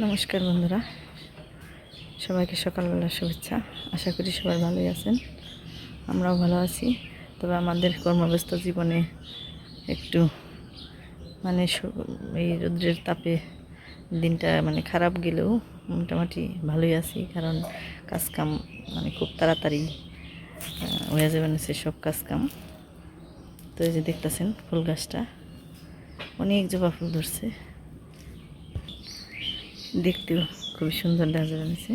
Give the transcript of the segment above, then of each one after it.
নমস্কার বন্ধুরা, সবাইকে সকালবেলার শুভেচ্ছা। আশা করি সবাই ভালোই আছেন, আমরাও ভালো আছি। তবে আমাদের কর্মব্যস্ত জীবনে একটু এই রৌদ্রের তাপে দিনটা খারাপ গেলেও মোটামুটি ভালোই আছি, কারণ কাজকাম খুব তাড়াতাড়ি হয়ে যাবে না সব কাজকাম। তো এই যে দেখতেছেন ফুল গাছটা অনেক জবা ফুল ধরছে, দেখতেও খুবই সুন্দর দেখা যাচ্ছে,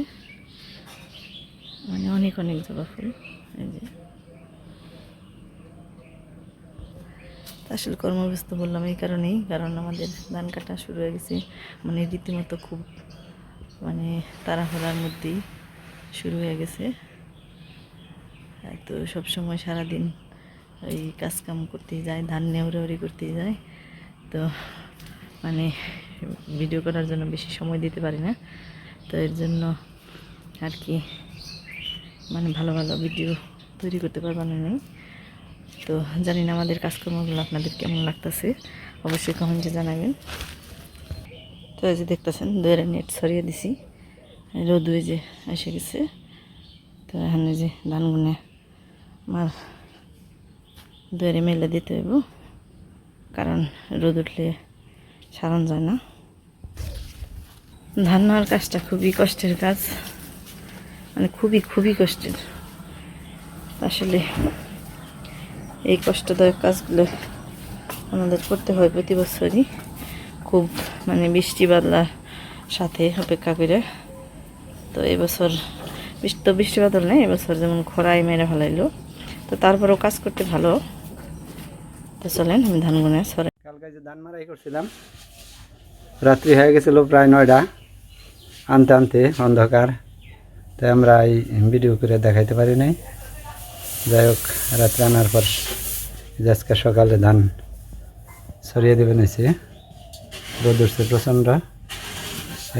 অনেক অনেক জবা ফুল। এই যে আসলে কর্মব্যস্ত বললাম এই কারণেই, কারণ আমাদের ধান কাটা শুরু হয়ে গেছে, রীতিমতো খুব তাড়াহুড়ার মধ্যেই শুরু হয়ে গেছে। তো সবসময় সারাদিন ওই কাজকাম করতেই যায়, ধান নেউড়াউড়ি করতেই যায়, তো ভিডিও করার জন্য বেশি সময় দিতে পারি না। তো এর জন্য আর কি ভালো ভালো ভিডিও তৈরি করতে পারবানো নেই। তো জানি না আমাদের কাজকর্মগুলো আপনাদের কেমন লাগতেছে, অবশ্যই কমেন্টে জানাবেন। তো এই যে দেখতেছেন দুয়ারে নেট ছড়িয়ে দিছি, রোদ যে এসে গেছে। তো এখানে যে ধানগুনে আমার দুয়ারে মেলে দিতে হইব, কারণ রোদ উঠলে সারান যায় না। ধান নেওয়ার কাজটা খুবই কষ্টের কাজ, খুবই খুবই কষ্টের। আসলে এই কষ্টদায়ক কাজগুলো আমাদের করতে হয় প্রতি বছরই, খুব বৃষ্টি বাদলার সাথে অপেক্ষা করে। তো এবছর বৃষ্টি বাদল নেই, এবছর যেমন খরায় মেরে ফেলাইলো, তো তারপরেও কাজ করতে ভালো। তো চলেন আমি ধান গুনে সরে। কালকে যে ধান মারাই করছিলাম, রাত্রি হয়ে গেছিল প্রায় 9টা, আনতে আনতে অন্ধকার, তাই আমরা এই ভিডিও করে দেখাইতে পারি নাই। যাই হোক, রাত্রে আনার পর আজকে সকালে ধান ছড়িয়ে দেবেন এসে, রোদ উঠছে প্রচণ্ড,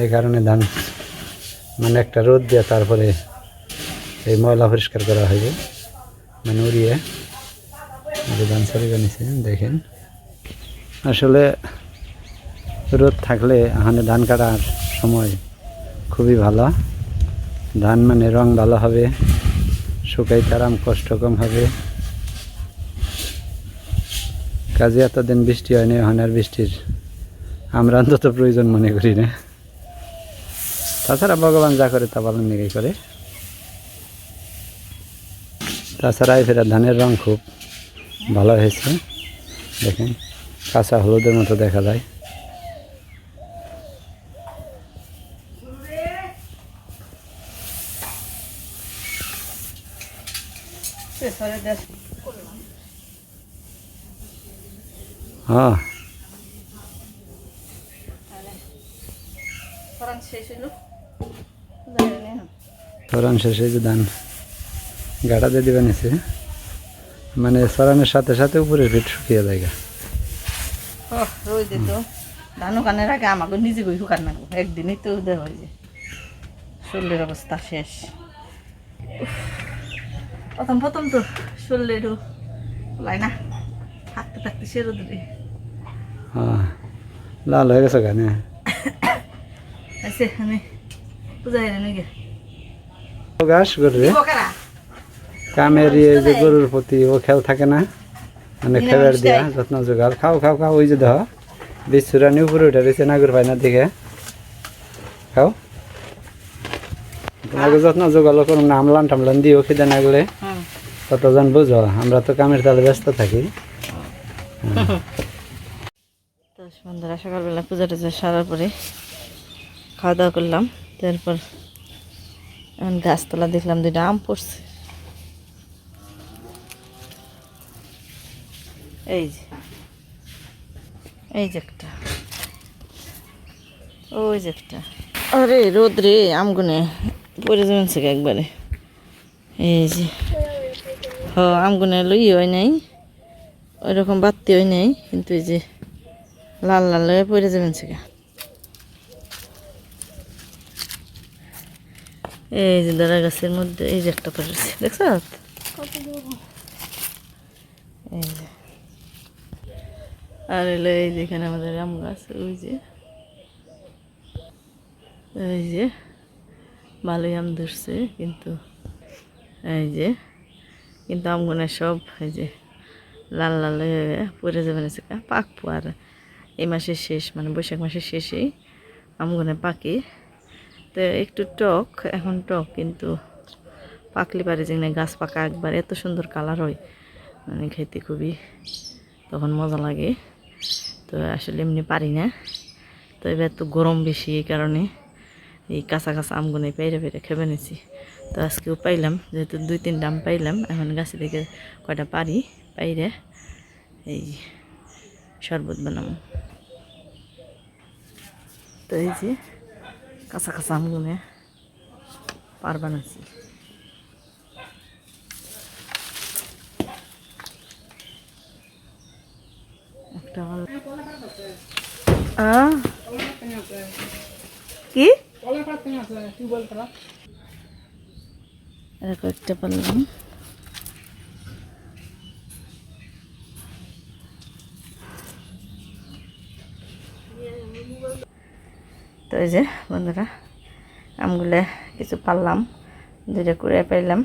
এই কারণে ধান একটা রোদ দিয়ে তারপরে এই ময়লা পরিষ্কার করা হইবে, উড়িয়ে ধান ছড়িয়ে নিছে। দেখেন, আসলে রোদ থাকলে এখানে ধান কাটার সময় খুবই ভালো, ধান রং ভালো হবে, শুকাইতে আরাম, কষ্ট কম হবে। কাজে এতদিন বৃষ্টি হয়নি, ওখানে আর বৃষ্টির আমরা অন্তত প্রয়োজন মনে করি না। তাছাড়া ভগবান যা করে তা ভালো নিকেই করে। তাছাড়া এই ফেরা ধানের রং খুব ভালো হয়েছে, দেখেন কাঁচা হলুদের মতো দেখা যায়। হ্যাঁ, সরান শেষে যে ধান গাড়া দিয়ে দিবেন এসে, সরানের সাথে সাথে উপরের ভিট শুকিয়ে যায়। রোদে তো ধান ওখানের আগে আমাকে নিজে গই শুকান না, একদিনই তো দেওয়া হয়ে যায়, শরীরের অবস্থা শেষ। প্রথম প্রথম তো শরীরের লাই না, থাকতে থাকতে সে রোদে। হ্যাঁ, লাল হয়ে গেছে গানে। আছে আমি পূজা নাকি গাছ গরুরে কামের যে গরুর প্রতি ও খেয়াল থাকে না, খেবার দিয়া যত্ন জোগাল। খাও খাও খাও, ওই যে দেহ বিশ্বরানি উপরে উঠে রয়েছে, নাগর পায় না দেখে খাও। তোমাকে যত্ন জোগালো করুন না, আমলান টামলান দিও, খিদে না গেলে কতজন বুঝো, আমরা তো কামের তালে ব্যস্ত থাকি। তো বন্ধুরা, সকালবেলা পূজা টুজা সারার পরে খাওয়া দাওয়া করলাম, তারপর গাছতলা দেখলাম দুইটা আম পড়ছে। এই যে একটা, ওই যে একটা। আরে রোদ রে, আমগুনে পড়ে যাচ্ছে একবারে। এই যে আমগুনে লই হয় নাই, ওই রকম বাড়তি হয় নাই, কিন্তু এই যে লাল লাল হয়ে পড়ে যাবেন সে। এই যে দাঁড়া গাছের মধ্যে এই যে একটা পড়েছে, দেখছ? এই যে, আর এলো এই যেখানে আমাদের আম গাছ, ওই যে এই যে ভালোই আম ধরছে, কিন্তু এই যে কিন্তু আমগুলো সব এই যে লাল লাল হয়ে পড়ে যাবে না, পাকবো আর এই মাসের শেষ মানে বৈশাখ মাসের শেষেই আমগুলো পাকে। তো একটু টক, এখন টক, কিন্তু পাকলে পারে যে না গাছ পাকা একবার এত সুন্দর কালার হয়, মানে খেতে খুবই তখন মজা লাগে। তো আসলে এমনি পারি না, তো এবার তো গরম বেশি, এই কারণে এই কাঁচা কাঁচা আমগুলো পেরে পেরে খেয়ে নিয়েছি। তো আজকেও পাইলাম, যেহেতু 2-3টা আম পাইলাম, এখন গাছে থেকে কয়টা পারি পাইরে এই শরবত বানাবো। তো এই যে কাঁচা কাঁচা আমগুলো পার বানাচ্ছি। একটা কি কয়েকটা পারলাম। তো এই যে বন্ধুরা আমগুলো কিছু পারলাম, 2টা করে পাইলাম।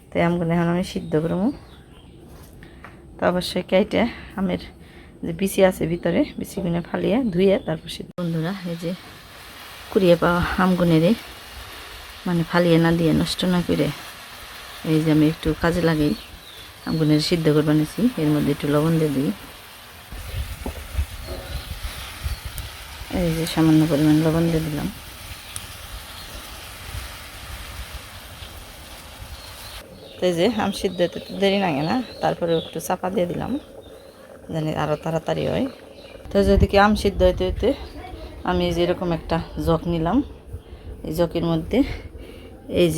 তাই আমগুলো এখন আমি সিদ্ধ করবো। তো অবশ্যই কেটে আমের যে বিচি আছে ভিতরে, বিচিগুলো ফালিয়ে ধুয়ে তারপর সিদ্ধ। বন্ধুরা এই যে কুড়িয়ে পাওয়া আমগুনেরে মানে ফালিয়ে না দিয়ে নষ্ট না করে এই যে আমি একটু কাজে লাগাই আমগুনের সিদ্ধ করে বানিয়েছি। এর মধ্যে একটু লবণ দিয়ে দিই, এই যে সামান্য পরিমাণ লবণ দিয়ে দিলাম। তো এই যে আম সিদ্ধ হতে তো দেরি লাগে না, তারপরে একটু চাপা দিয়ে দিলাম জানি আরও তাড়াতাড়ি হয়। তো যদি কি আম সিদ্ধ হইতে হইতে আমি এই যে এরকম একটা জগ নিলাম, এই জগের মধ্যে এই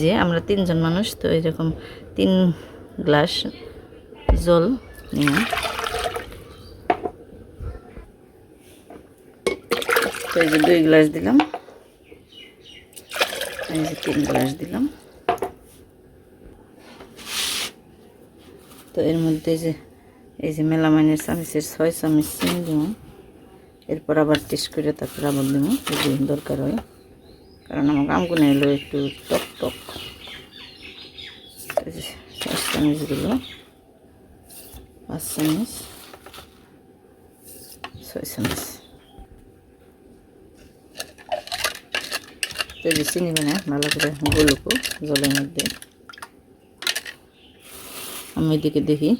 যে আমরা 3জন মানুষ, তো এরকম 3 গ্লাস জল নিলাম। তো এই যে 2 গ্লাস দিলাম, এই যে 3 গ্লাস দিলাম। তো এর মধ্যে এই যে মেলামাইনের চামিচের 6 চামচ চিনি দিব। এরপর আবার টেস্ট করে তারপর আবার দিব যদি দরকার হয়, কারণ আমার আমগুলো এলো একটু টক টক। 6 চামচ দিল, 5 চামচ, 6 চামচ। তো এই যে চিনি মানে ভালো করে গলুকো জলের মধ্যে। আমি এদিকে দেখি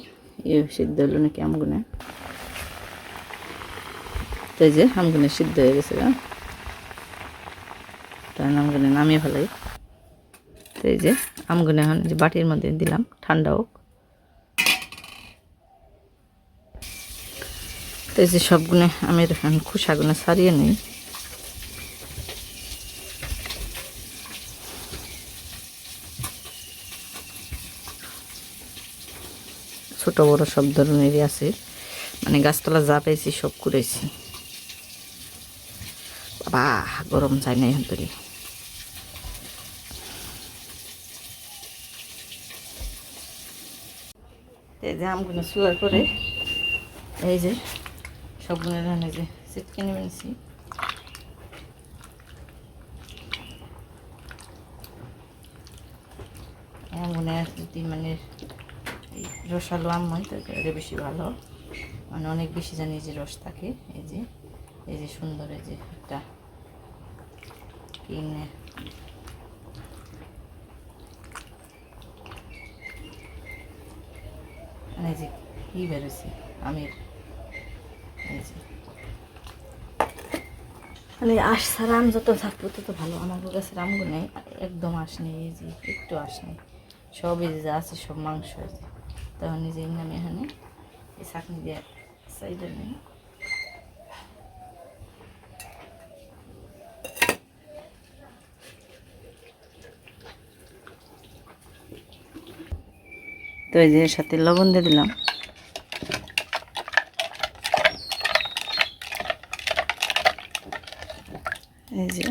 এ সিদ্ধ হলো নাকি আমগুলো। তো এই যে আমগুলো সিদ্ধ হয়ে গেছে, তার আমগুলো নামিয়ে ফেলাই। তো এই যে আমগুলো এখন যে বাটির মধ্যে দিলাম, ঠান্ডা হোক। তো এই যে সবগুলো আমের এখন খোসাগুলো ছাড়িয়ে নিই। ছোট বড় সব ধরনেরই আছে, মানে গাছতলা যা পেয়েছি সব করেছি। বাবা গরম যায় না এখন তৈরি। এই যে আমগুলো চুয়ার করে এই যে সবগুলো এই যে চিটকে নিয়েছি। আমগুলো যদি মানে রসালো আম হয় তরকারিটা বেশি ভালো, মানে অনেক বেশি জানি যে রস থাকে। এই যে সুন্দর এই যে একটা কিনে মানে যে কি বেরোছে আমের, এই যে মানে আশ ছাড়া আম যত থাকবো তত ভালো। আমার গাছের আমগুলো একদম আশ নেই, এই যে একটু আশ নেই, সব এই যে যা আছে সব মাংস আছে। তখন এই যে আমি এখানে এই চাটনি দিয়ে সাইডে নিই। তো এই যে এর সাথে লবণ দিয়ে দিলাম। এই যে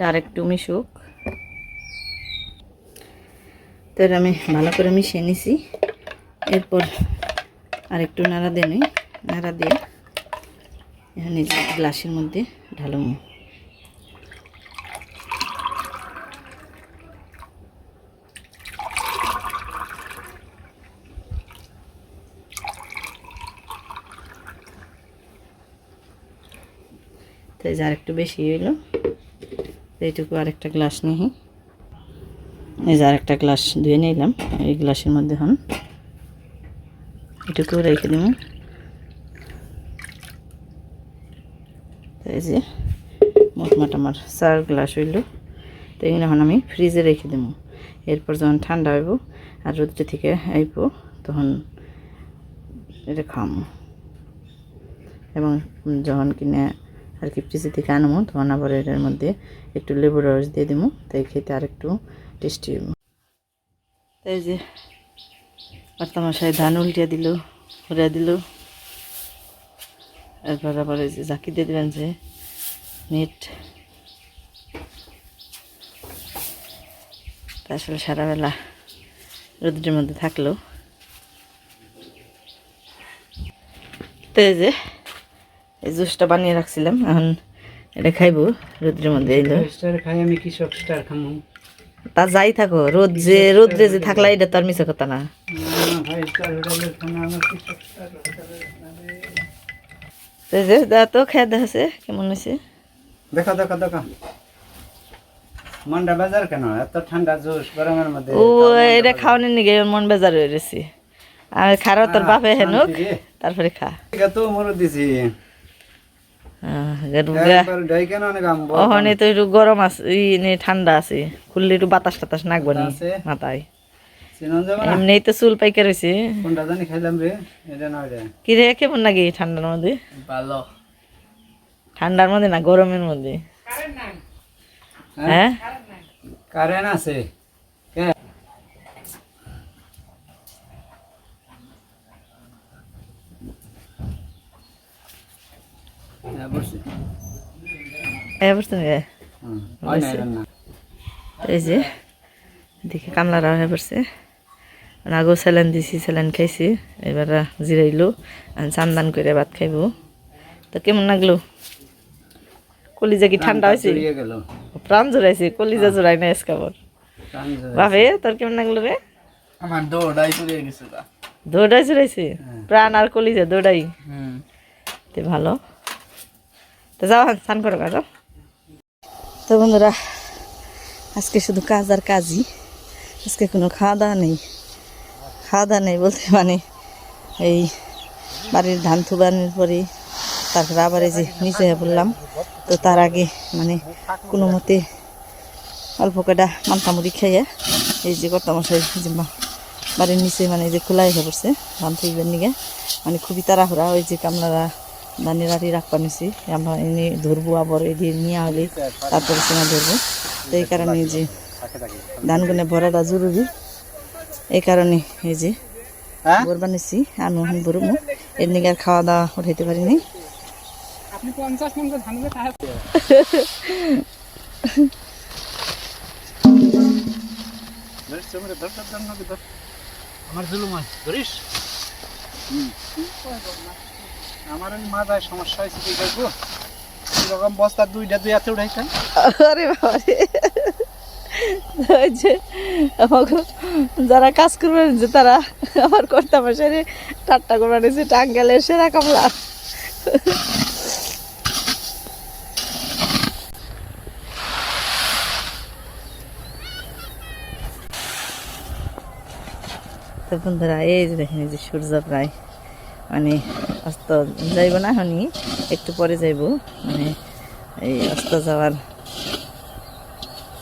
আর একটু মিশুক। তো তো এটা আমি ভালো করে মিশিয়ে নিছি। এরপর আরেকটু নাড়া দিয়ে নিই, নাড়া দিয়ে এখানে যে গ্লাসের মধ্যে ঢালুম। তো এই যে আরেকটু বেশি হইলো, এইটুকু আরেকটা গ্লাস নিই। এই যে আরেকটা গ্লাস ধুয়ে নিলাম, এই গ্লাসের মধ্যে হন এটুকু রেখে দিব। এই যে মোটমাট আমার 4 গ্লাস হইল। তো এগুলো এখন আমি ফ্রিজে রেখে দেব। এরপর যখন ঠান্ডা হইব আর রোদ্রে থেকে আইব তখন এটা খামো, এবং যখন কিনে আর কি ফ্রিজে থেকে আনবো তখন আবার এটার মধ্যে একটু লেবুর রস দিয়ে দেবো, তাই খেতে আর একটু টেস্টি হইব। এই যে কর্তামশাই ধান উল্টিয়ে দিল, ঘুরিয়ে দিল। এরপর আবার এই যে ঝাঁকি দিয়ে দিলেন যে নেট। তা আসলে সারাবেলা রোদ্রের মধ্যে থাকলো। তো এই যে এই জুসটা বানিয়ে রাখছিলাম, এখন এটা খাইবো রোদ্রের মধ্যে। এলো খাই আমি কৃষক স্টার খামু। তা যাই থাকো, রোদ্রে যে থাকলা এটা তো আর মিশে কথা না। এই যে দা তো খেয়ে দেখাছে কেমন হয়েছে। দেখো দেখো দেখো, মনটা বাজার কেন এত ঠান্ডা জুস গরমের মধ্যে। ও এটা খাওয়ানোর নিগে মন বেজার হয়ে গেছে। আর খারো তোর বাপে হেনুক তারপরে খা। তো মরু দিছি ওখানে তো একটু গরম আছে, ঠান্ডা আছে, খুললে একটু বাতাস টাতাস নাকবো নি মাথায়। এমনি তো চুল পাইকে রয়েছে। কোনটা জানি খাইলাম রে, এটা না রে। কি রে কেমন লাগে ঠান্ডার মধ্যে? ভালো। ঠান্ডার মধ্যে না গরমের মধ্যে? হ্যাঁ কারেন্ট আছে। এই যে দেখে কামলারা হয়ে পড়ছে। আগেও স্যালাইন দিছি, স্যালাইন খাইছি, এবার জিরাইলো, চান্দান করে ভাত খাইব। তো কেমন লাগলো? কলিজা কি ঠান্ডা হয়েছে? প্রাণ জোড়াইছে, কলিজা জোড়াই না এসকাবর। বাপে তোর কেমন লাগলো রে? আমার দৌড়াই চলে গেছে। দৌড়াই জোড়াইছে প্রাণ আর কলিজা দৌড়াই। তো ভালো, তো যাও স্নান করো কাজ। তো বন্ধুরা আজকে শুধু কাজ আর কাজই, আজকে কোনো খাওয়া দাওয়া নেই। খাওয়া দাওয়া নেই বলতে মানে এই বাড়ির ধান থুবানোর পরে তারপরে আবার এই যে নিচে পড়লাম। তো তার আগে মানে কোনো মতে অল্প কটা মান্তামুড়ি খাইয়া এই যে কর্তামশাই যে বাড়ির নিচে মানে যে খোলাই হয়ে পড়ছে ধান থুইবার নিগে, মানে খুবই তাড়াহুড়া। ওই যে কামলারা ধানের আড়ি রাখবা নিছি, আমরা এনে ধরবো আবার এদিকে নিয়ে হলে তারপরে সময় ধরবো। তো এই কারণে যে ধানগুনে ভরাটা জরুরি, এই কারণে এই যে বর বানিয়েছি। আমি এখন বরবো, এর নিগে আর খাওয়া দাওয়া উঠাইতে পারিনি। আমার জুলুম ধরিস, আমার মাথায় সমস্যা হয়েছে কি করবো, এরকম বস্তা দুইটা দুই হাতে উঠাইছেন। আরে বাবা রে, ওই যে যারা কাজ করবেন যে তারা আমার কর্তা মশাই ঠাট্টা করবেন যে টাঙ্গালের সেরা কামলা। তো বন্ধুরা এই যে দেখেন যে সূর্য প্রায় মানে অস্ত যাইব না, এখনই একটু পরে যাইব, মানে এই অস্ত যাওয়ার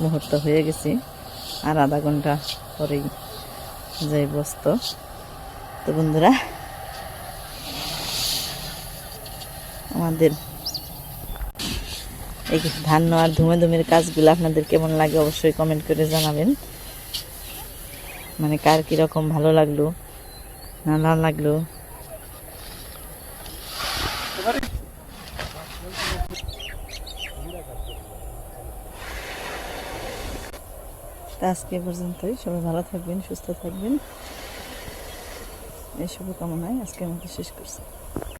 মুহূর্ত হয়ে গেছে, আর আধা ঘন্টা পরেই যাইব অস্ত। তো বন্ধুরা আমাদের এই ধান নেওয়ার ধুমে ধুমের কাজগুলো আপনাদের কেমন লাগে অবশ্যই কমেন্ট করে জানাবেন, মানে কার কীরকম ভালো লাগলো না ভালো লাগলো। তা আজকে এ পর্যন্তই, সবাই ভালো থাকবেন, সুস্থ থাকবেন, এই শুভকামনায় আজকের মতো শেষ করছি।